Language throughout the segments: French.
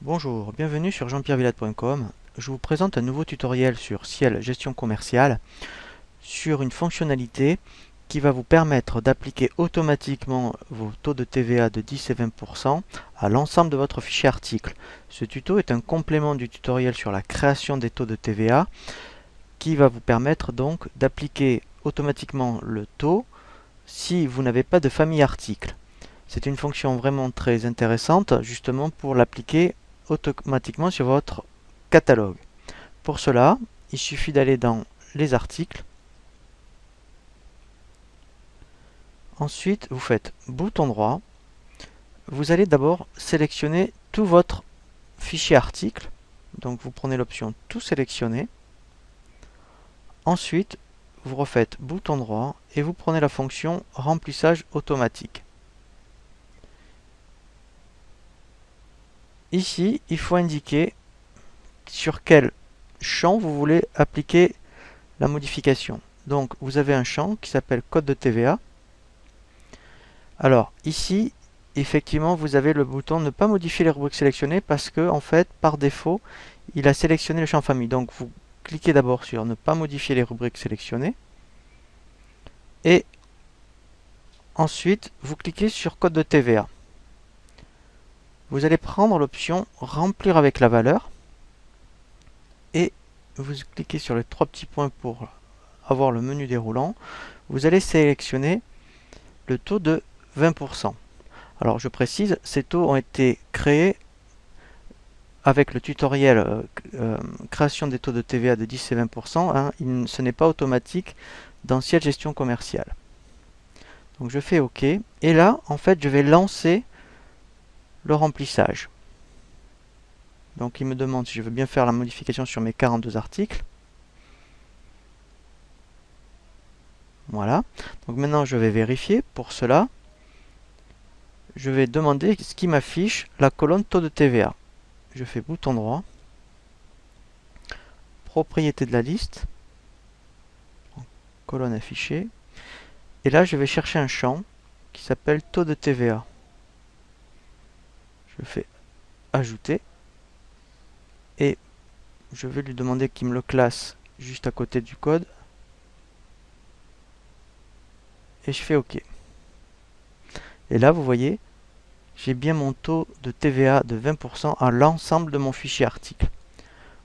Bonjour, bienvenue sur jeanpierrevillade.com. Je vous présente un nouveau tutoriel sur Ciel Gestion Commerciale sur une fonctionnalité qui va vous permettre d'appliquer automatiquement vos taux de TVA de 10 et 20% à l'ensemble de votre fichier article. Ce tuto est un complément du tutoriel sur la création des taux de TVA qui va vous permettre donc d'appliquer automatiquement le taux si vous n'avez pas de famille article. C'est une fonction vraiment très intéressante justement pour l'appliquer automatiquement sur votre catalogue. Pour cela, il suffit d'aller dans les articles. Ensuite, vous faites bouton droit. Vous allez d'abord sélectionner tout votre fichier article. Donc vous prenez l'option tout sélectionner. Ensuite, vous refaites bouton droit et vous prenez la fonction remplissage automatique. Ici, il faut indiquer sur quel champ vous voulez appliquer la modification. Donc, vous avez un champ qui s'appelle code de TVA. Alors, ici, effectivement, vous avez le bouton ne pas modifier les rubriques sélectionnées parce que, en fait, par défaut, il a sélectionné le champ famille. Donc, vous cliquez d'abord sur ne pas modifier les rubriques sélectionnées. Et ensuite, vous cliquez sur code de TVA. Vous allez prendre l'option remplir avec la valeur et vous cliquez sur les trois petits points pour avoir le menu déroulant. Vous allez sélectionner le taux de 20%. Alors je précise, ces taux ont été créés avec le tutoriel création des taux de TVA de 10 et 20%. Hein, ce n'est pas automatique dans Ciel Gestion Commerciale. Donc je fais OK et là en fait je vais lancer le remplissage. Donc il me demande si je veux bien faire la modification sur mes 42 articles. Voilà. Donc maintenant je vais vérifier. Pour cela, je vais demander ce qui m'affiche la colonne taux de TVA. Je fais bouton droit, propriété de la liste, colonne affichée. Et là je vais chercher un champ qui s'appelle taux de TVA. Je fais ajouter et je vais lui demander qu'il me le classe juste à côté du code et je fais OK. Et là vous voyez, j'ai bien mon taux de TVA de 20% à l'ensemble de mon fichier article.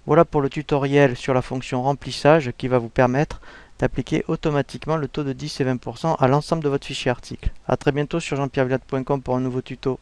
Voilà pour le tutoriel sur la fonction remplissage qui va vous permettre d'appliquer automatiquement le taux de 10 et 20% à l'ensemble de votre fichier article. A très bientôt sur jeanpierrevillade.com pour un nouveau tuto.